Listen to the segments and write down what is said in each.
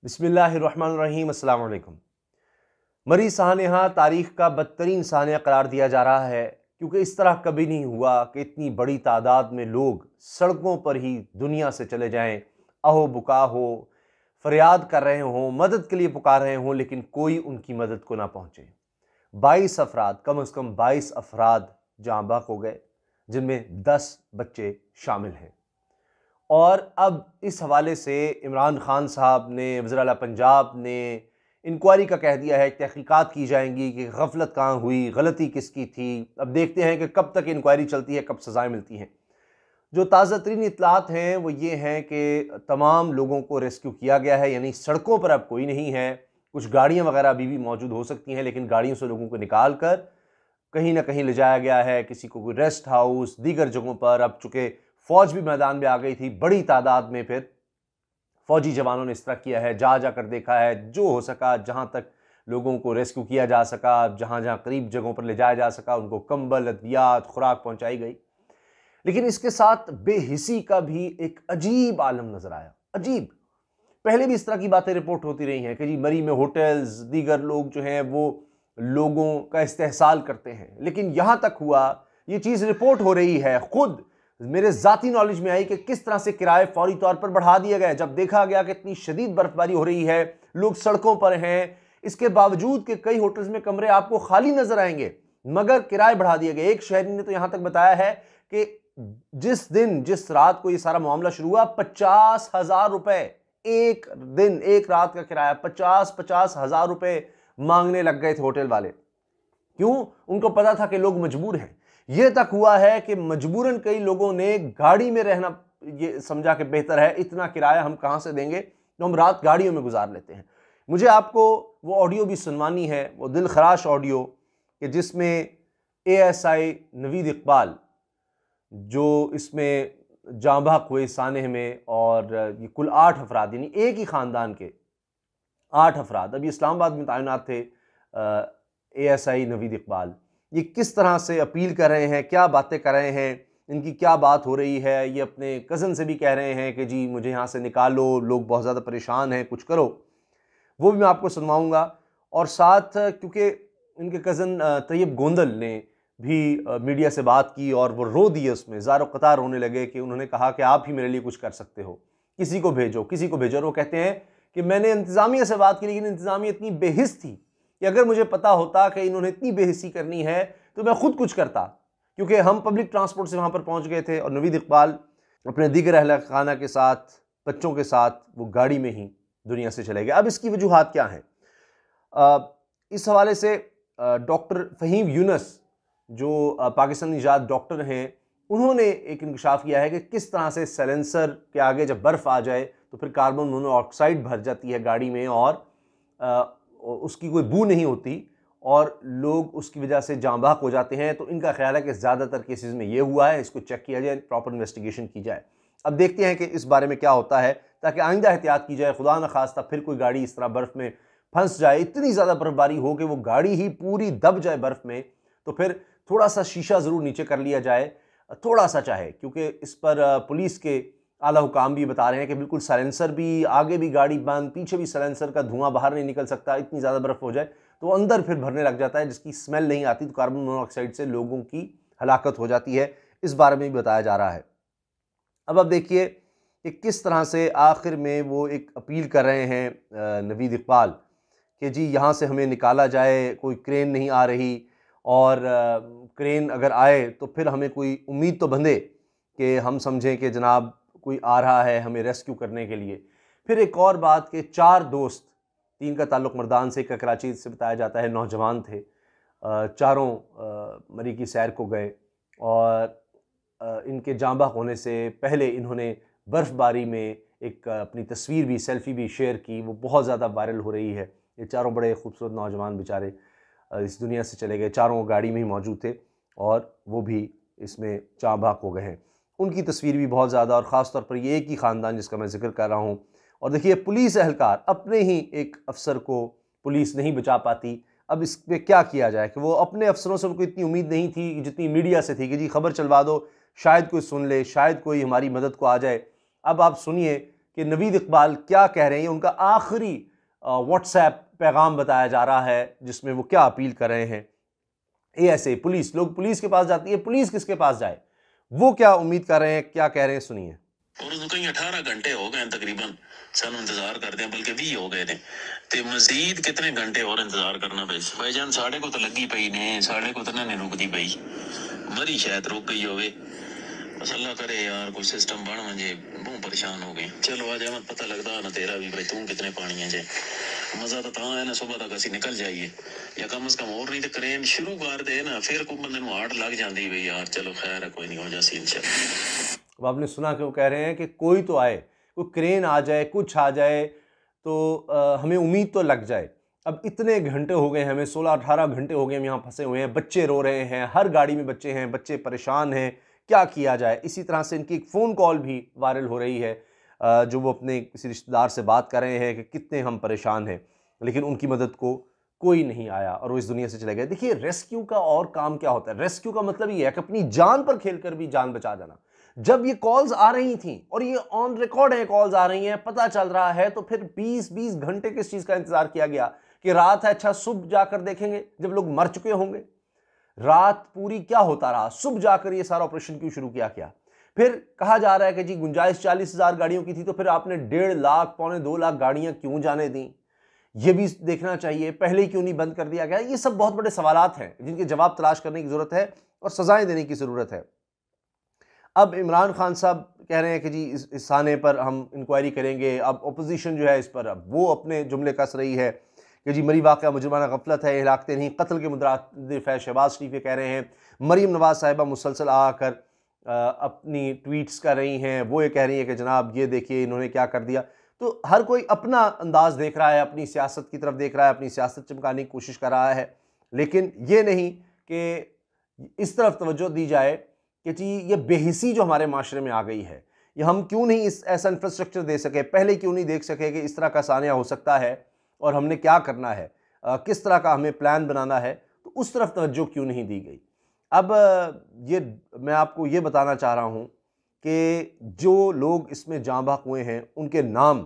बिस्मिल्लाहिर्रहमानिर्रहीम अस्सलाम वालेकुम। मरी साहनेहा तारीख़ का बदतरीन साहनिया करार दिया जा रहा है, क्योंकि इस तरह कभी नहीं हुआ कि इतनी बड़ी तादाद में लोग सड़कों पर ही दुनिया से चले जाएं, अहो बुका हो, फरियाद कर रहे हों, मदद के लिए पुकार रहे हों, लेकिन कोई उनकी मदद को ना पहुंचे। 22 अफराद, कम से कम 22 अफराद जाँ बहक हो गए, जिनमें 10 बच्चे शामिल हैं। और अब इस हवाले से इमरान खान साहब ने, वज़ीर आला पंजाब ने इंक्वायरी का कह दिया है, तहकीकात की जाएंगी कि गफलत कहाँ हुई, गलती किसकी थी। अब देखते हैं कि कब तक इंक्वायरी चलती है, कब सज़ाएँ मिलती हैं। जो ताज़ा तरीन इत्तलात हैं वो ये हैं कि तमाम लोगों को रेस्क्यू किया गया है, यानी सड़कों पर अब कोई नहीं है। कुछ गाड़ियाँ वगैरह अभी भी मौजूद हो सकती हैं, लेकिन गाड़ियों से लोगों को निकाल कर कहीं ना कहीं ले जाया गया है, किसी को कोई रेस्ट हाउस, दीगर जगहों पर। अब चूँकि फ़ौज भी मैदान में आ गई थी बड़ी तादाद में, फिर फ़ौजी जवानों ने इस तरह किया है, जा जाकर देखा है, जो हो सका, जहाँ तक लोगों को रेस्क्यू किया जा सका, जहाँ जहाँ करीब जगहों पर ले जाया जा सका, उनको कंबल, अद्वियात, खुराक पहुँचाई गई। लेकिन इसके साथ बेहिसी का भी एक अजीब आलम नज़र आया। अजीब, पहले भी इस तरह की बातें रिपोर्ट होती रही हैं कि जी मरी में होटल्स, दीगर लोग जो हैं वो लोगों का इस्तेहसाल करते हैं, लेकिन यहाँ तक हुआ, ये चीज़ रिपोर्ट हो रही है, खुद मेरे ज़ाती नॉलेज में आई कि किस तरह से किराए फौरी तौर पर बढ़ा दिए गए। जब देखा गया कि इतनी शदीद बर्फबारी हो रही है, लोग सड़कों पर हैं, इसके बावजूद कि कई होटल्स में कमरे आपको खाली नजर आएंगे, मगर किराए बढ़ा दिए गए। एक शहरी ने तो यहां तक बताया है कि जिस रात को यह सारा मामला शुरू हुआ, 50,000 रुपए एक दिन, एक रात का किराया 50,000 रुपए मांगने लग गए थे होटल वाले। क्यों? उनको पता था कि लोग मजबूर हैं। यह तक हुआ है कि मजबूरन कई लोगों ने गाड़ी में रहना ये समझा कि बेहतर है, इतना किराया हम कहां से देंगे, तो हम रात गाड़ियों में गुजार लेते हैं। मुझे आपको वो ऑडियो भी सुनवानी है, वो दिल खराश ऑडियो, कि जिसमें ASI नवीद इकबाल, जो इसमें जाँ बहक हुए सानह में, और ये कुल 8 अफराद, यानी एक ही ख़ानदान के 8 अफराद अभी इस्लामाबाद में तैनात थे। ASI नवीद इकबाल ये किस तरह से अपील कर रहे हैं, क्या बातें कर रहे हैं, इनकी क्या बात हो रही है। ये अपने कज़न से भी कह रहे हैं कि जी मुझे यहाँ से निकालो, लोग बहुत ज़्यादा परेशान हैं, कुछ करो। वो भी मैं आपको सुनवाऊँगा। और साथ क्योंकि इनके कज़न तैयब गोंदल ने भी मीडिया से बात की और वो रो दिए, उसमें ज़ारो क़तार रोने लगे, कि उन्होंने कहा कि आप ही मेरे लिए कुछ कर सकते हो, किसी को भेजो, किसी को भेजो। और वो कहते हैं कि मैंने इंतज़ामिया से बात की, लेकिन इंतज़ामिया इतनी बेहिस थी कि अगर मुझे पता होता कि इन्होंने इतनी बेहिसी करनी है तो मैं खुद कुछ करता, क्योंकि हम पब्लिक ट्रांसपोर्ट से वहाँ पर पहुँच गए थे। और नवीद इकबाल अपने दीगर अहल खाना के साथ, बच्चों के साथ, वो गाड़ी में ही दुनिया से चले गए। अब इसकी वजूहात क्या हैं? इस हवाले से डॉक्टर फ़हीम यूनुस, जो पाकिस्तानी निजात डॉक्टर हैं, उन्होंने एक इंकशाफ किया है कि किस तरह से साइलेंसर के आगे जब बर्फ़ आ जाए तो फिर कार्बन मोनोऑक्साइड भर जाती है गाड़ी में, और उसकी कोई बू नहीं होती, और लोग उसकी वजह से जाँ बहक हो जाते हैं। तो इनका ख्याल है कि ज़्यादातर केसेस में ये हुआ है, इसको चेक किया जाए, प्रॉपर इन्वेस्टिगेशन की जाए। अब देखते हैं कि इस बारे में क्या होता है, ताकि आइंदा एहतियात की जाए, खुदा न खास्ता फिर कोई गाड़ी इस तरह बर्फ़ में फंस जाए, इतनी ज़्यादा बर्फबारी हो कि वो गाड़ी ही पूरी दब जाए बर्फ़ में, तो फिर थोड़ा सा शीशा ज़रूर नीचे कर लिया जाए, थोड़ा सा चाहे, क्योंकि इस पर पुलिस के आला हुकाम भी बता रहे हैं कि बिल्कुल साइलेंसर भी, आगे भी गाड़ी बंद, पीछे भी साइलेंसर का धुआं बाहर नहीं निकल सकता, इतनी ज़्यादा बर्फ़ हो जाए तो अंदर फिर भरने लग जाता है, जिसकी स्मेल नहीं आती, तो कार्बन मोनोऑक्साइड से लोगों की हलाकत हो जाती है। इस बारे में भी बताया जा रहा है। अब देखिए कि किस तरह से आखिर में वो एक अपील कर रहे हैं नवीद इकबाल, कि जी यहाँ से हमें निकाला जाए, कोई क्रेन नहीं आ रही, और क्रेन अगर आए तो फिर हमें कोई उम्मीद तो बंधे कि हम समझें कि जनाब कोई आ रहा है हमें रेस्क्यू करने के लिए। फिर एक और बात कि 4 दोस्त, 3 का ताल्लुक़ मर्दान से, एक का कराची से, बताया जाता है नौजवान थे, चारों मरी की सैर को गए, और इनके जाँ बहक होने से पहले इन्होंने बर्फ़बारी में एक अपनी तस्वीर भी, सेल्फ़ी भी शेयर की, वो बहुत ज़्यादा वायरल हो रही है। ये चारों बड़े खूबसूरत नौजवान बेचारे इस दुनिया से चले गए, चारों गाड़ी में ही मौजूद थे, और वो भी इसमें जाँ बहक हो गए हैं। उनकी तस्वीर भी बहुत ज़्यादा, और ख़ास तौर पर ये एक ही ख़ानदान जिसका मैं ज़िक्र कर रहा हूँ। और देखिए पुलिस एहलकार, अपने ही एक अफसर को पुलिस नहीं बचा पाती। अब इस पर क्या किया जाए कि वो अपने अफसरों से उनको इतनी उम्मीद नहीं थी जितनी मीडिया से थी, कि जी खबर चलवा दो, शायद कोई सुन ले, शायद कोई हमारी मदद को आ जाए। अब आप सुनिए कि नवीद इकबाल क्या कह रहे हैं। उनका आखिरी व्हाट्सएप पैगाम बताया जा रहा है जिसमें वो क्या अपील कर रहे हैं। ASA पुलिस, लोग पुलिस के पास जाती है, पुलिस किसके पास जाए, वो क्या उम्मीद कर रहे हैं, क्या कह रहे हैं, सुनिए। और उनको कहीं 18 घंटे हो गए तकरीबन सन इंतजार करते हैं, बल्कि 20 हो गए ने ते मजीद कितने घंटे और इंतजार करना पे भाईजान। साढ़े को तो लगी पई ने, साढ़े को तो ना रुकती पई, मरी शायद रुक गई होवे। बस अल्लाह करे यार कोई सिस्टम बन मुझे बहुत परेशान हो गए। चलो आज मत पता लगता ना तेरा भी भाई तू कितने पानी है जे मजा तो है ना, सुबह तक असि निकल जाइए या कम से कम और नहीं तो क्रेन शुरू कर दे ना, फिर कोई बंदे नु हार्ट लग जाती भाई यार चलो खैर है कोई नहीं हो जासी इंशाल्लाह। अब आपने सुना कि वो कह रहे हैं कि कोई तो आए, कोई क्रेन आ जाए, कुछ आ जाए तो हमें उम्मीद तो लग जाए। अब इतने घंटे हो गए, हमें 16-18 घंटे हो गए हम यहाँ फंसे हुए हैं, बच्चे रो रहे हैं, हर गाड़ी में बच्चे हैं, बच्चे परेशान हैं, क्या किया जाए। इसी तरह से इनकी एक फ़ोन कॉल भी वायरल हो रही है जो वो अपने किसी रिश्तेदार से बात कर रहे हैं कि कितने हम परेशान हैं, लेकिन उनकी मदद को कोई नहीं आया और वो इस दुनिया से चले गए। देखिए रेस्क्यू का और काम क्या होता है, रेस्क्यू का मतलब ये है कि अपनी जान पर खेलकर भी जान बचा जाना। जब ये कॉल्स आ रही थी और ये ऑन रिकॉर्ड है, कॉल्स आ रही हैं, पता चल रहा है, तो फिर 20-20 घंटे किस चीज का इंतजार किया गया कि रात है, अच्छा सुबह जाकर देखेंगे जब लोग मर चुके होंगे। रात पूरी क्या होता रहा, सुबह जाकर ये सारा ऑपरेशन क्यों शुरू किया क्या। फिर कहा जा रहा है कि जी गुंजाइश 40,000 गाड़ियों की थी, तो फिर आपने 1.5 लाख 1.25 लाख गाड़ियां क्यों जाने दी, ये भी देखना चाहिए। पहले क्यों नहीं बंद कर दिया गया। ये सब बहुत बड़े सवालात हैं जिनके जवाब तलाश करने की जरूरत है और सजाएं देने की जरूरत है। अब इमरान खान साहब कह रहे हैं कि जी इस थाने पर हम इंक्वायरी करेंगे। अब अपोजिशन जो है इस पर अब वो अपने जुमले कस रही है कि जी मरी वाक़या मुजरमाना गफलत है, हिलाकते नहीं कत्ल के मुतरादिफ है। शहबाज शरीफ ये कह रहे हैं। मरीम नवाज साहिबा मुसलसल आकर अपनी ट्वीट्स कर रही हैं, वो ये कह रही हैं कि जनाब ये देखिए इन्होंने क्या कर दिया। तो हर कोई अपना अंदाज देख रहा है, अपनी सियासत की तरफ देख रहा है, अपनी सियासत चमकाने की कोशिश कर रहा है, लेकिन ये नहीं कि इस तरफ तवज्जो दी जाए कि जी ये बेहिसी जो हमारे माशरे में आ गई है, ये हम क्यों नहीं इस ऐसा इंफ्रास्ट्रक्चर दे सके, पहले क्यों नहीं देख सके कि इस तरह का सानिया हो सकता है और हमने क्या करना है, किस तरह का हमें प्लान बनाना है, तो उस तरफ तवज्जो क्यों नहीं दी गई। अब ये मैं आपको ये बताना चाह रहा हूँ कि जो लोग इसमें जाँ बहक हुए हैं उनके नाम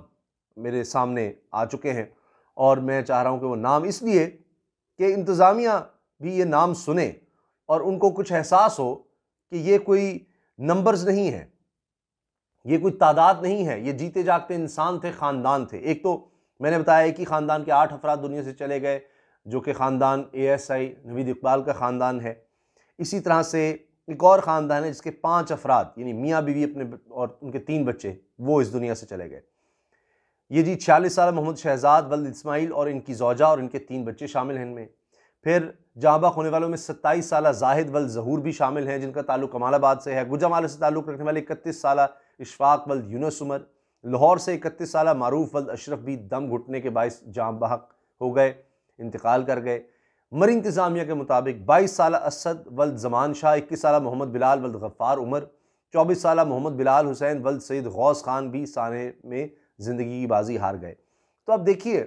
मेरे सामने आ चुके हैं और मैं चाह रहा हूँ कि वो नाम इसलिए कि इंतज़ामिया भी ये नाम सुने और उनको कुछ एहसास हो कि ये कोई नंबर्स नहीं है, ये कोई तादाद नहीं है, ये जीते जागते इंसान थे, ख़ानदान थे। एक तो मैंने बताया कि ख़ानदान के 8 अफराद दुनिया से चले गए, जो कि ख़ानदान ASI नवीद इकबाल का ख़ानदान है। इसी तरह से एक और ख़ानदान है जिसके 5 अफराद यानी मियाँ बीवी अपने और उनके 3 बच्चे वो इस दुनिया से चले गए। ये जी 46 साल मोहम्मद शहजाद वल्द इस्माइल और इनकी ज़ौजा और इनके 3 बच्चे शामिल हैं इनमें। फिर जाँ बहक होने वालों में 27 साल जाहिद वल्द ज़हूर भी शामिल हैं जिनका ताल्लुक कमालाबाद से है। गुजरांवाला से ताल्लुक़ रखने वाले 31 साल इशफाक वल्द यूनुस उमर, लाहौर से 31 साल मारूफ वल्द अशरफ भी दम घुटने के बायस जाँ बहक हो गए, इंतकाल कर गए। मरी इंतज़ामिया के मुताबिक 22 साल असद वल्द ज़मान शाह, 21 साल मोहम्मद बिलाल वल्द गफ़ार उमर, 24 साल मोहम्मद बिलाल हुसैन वल्द सईद गौस खान भी साने में ज़िंदगी की बाजी हार गए। तो अब देखिए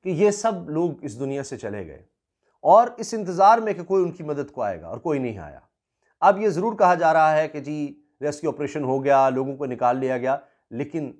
कि ये सब लोग इस दुनिया से चले गए और इस इंतज़ार में कि कोई उनकी मदद को आएगा और कोई नहीं आया। अब ये ज़रूर कहा जा रहा है कि जी रेस्क्यू ऑपरेशन हो गया, लोगों को निकाल लिया गया, लेकिन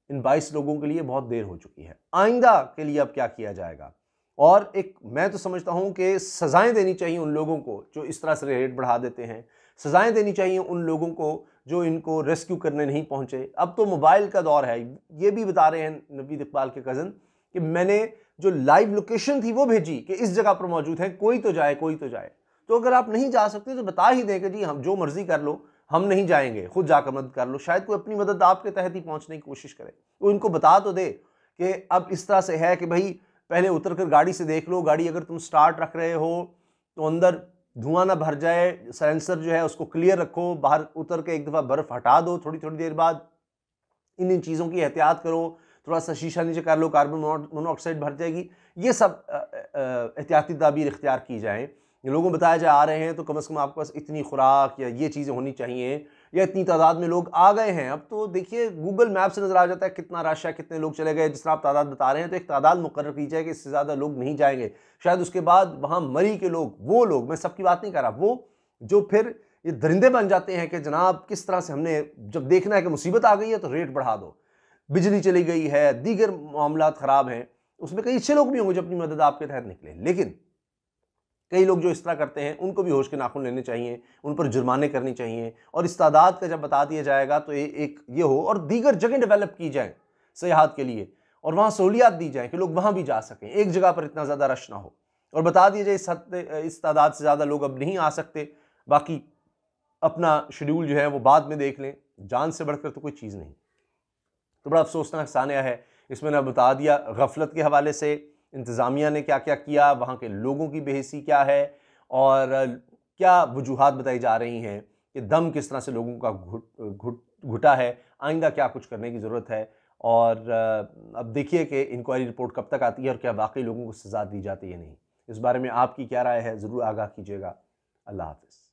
इन 22 लोगों के लिए बहुत देर हो चुकी है। आइंदा के लिए अब क्या किया जाएगा। और एक मैं तो समझता हूँ कि सज़ाएँ देनी चाहिए उन लोगों को जो इस तरह से रेट बढ़ा देते हैं, सज़ाएँ देनी चाहिए उन लोगों को जो इनको रेस्क्यू करने नहीं पहुँचे। अब तो मोबाइल का दौर है, ये भी बता रहे हैं नवीद इकबाल के कज़न कि मैंने जो लाइव लोकेशन थी वो भेजी कि इस जगह पर मौजूद है, कोई तो जाए, कोई तो जाए। तो अगर आप नहीं जा सकते तो बता ही दें कि जी हम जो मर्जी कर लो, हम नहीं जाएंगे, खुद जाकर मदद कर लो। शायद कोई अपनी मदद आपके तहत ही पहुंचने की कोशिश करे, तो इनको बता तो दे कि अब इस तरह से है कि भाई पहले उतर कर गाड़ी से देख लो, गाड़ी अगर तुम स्टार्ट रख रहे हो तो अंदर धुआं ना भर जाए, साइलेंसर जो है उसको क्लियर रखो, बाहर उतर के एक दफ़ा बर्फ़ हटा दो थोड़ी थोड़ी देर बाद। इन चीज़ों की एहतियात करो, थोड़ा सा शीशा नीचे कर लो, कार्बन मोनोऑक्साइड भर जाएगी। ये सब एहतियाती तदाबीर इख्तियार की जाएँ। लोगों को बताया जाए आ रहे हैं तो कम से कम आपके पास इतनी खुराक या ये चीज़ें होनी चाहिए, या इतनी तादाद में लोग आ गए हैं। अब तो देखिए गूगल मैप से नज़र आ जाता है कितना रश है, कितने लोग चले गए। जिस तरह आप तादाद बता रहे हैं तो एक तादाद मुकर्रर की जाए कि इससे ज़्यादा लोग नहीं जाएंगे। शायद उसके बाद वहाँ मरी के लोग, वो लोग, मैं सबकी बात नहीं कर रहा, वो जो फिर ये दरिंदे बन जाते हैं कि जनाब किस तरह से हमने जब देखना है कि मुसीबत आ गई है तो रेट बढ़ा दो, बिजली चली गई है, दीगर मामला ख़राब हैं, उसमें कई अच्छे लोग भी होंगे जो अपनी मदद आपके तहत निकले, लेकिन कई लोग जो इस तरह करते हैं उनको भी होश के नाखून लेने चाहिए, उन पर जुर्माने करनी चाहिए और इस तादाद का जब बता दिया जाएगा तो एक ये हो और दीगर जगह डेवलप की जाए सयाहत के लिए और वहाँ सहूलियात दी जाए कि लोग वहाँ भी जा सकें, एक जगह पर इतना ज़्यादा रश ना हो और बता दिया जाए इस तादाद से ज़्यादा लोग अब नहीं आ सकते, बाकी अपना शेड्यूल जो है वो बाद में देख लें, जान से बढ़कर तो कोई चीज़ नहीं। तो बड़ा अफसोसनाक सानिया है, इसमें ना बता दिया गफलत के हवाले से इंतज़ामिया ने क्या क्या किया, वहाँ के लोगों की बेहिसी क्या है और क्या वजूहात बताई जा रही हैं कि दम किस तरह से लोगों का घुटा है, आइंदा क्या कुछ करने की ज़रूरत है और अब देखिए कि इंक्वायरी रिपोर्ट कब तक आती है और क्या वाकई लोगों को सज़ा दी जाती है नहीं। इस बारे में आपकी क्या राय है, ज़रूर आगाह कीजिएगा। अल्लाह हाफ़िज़।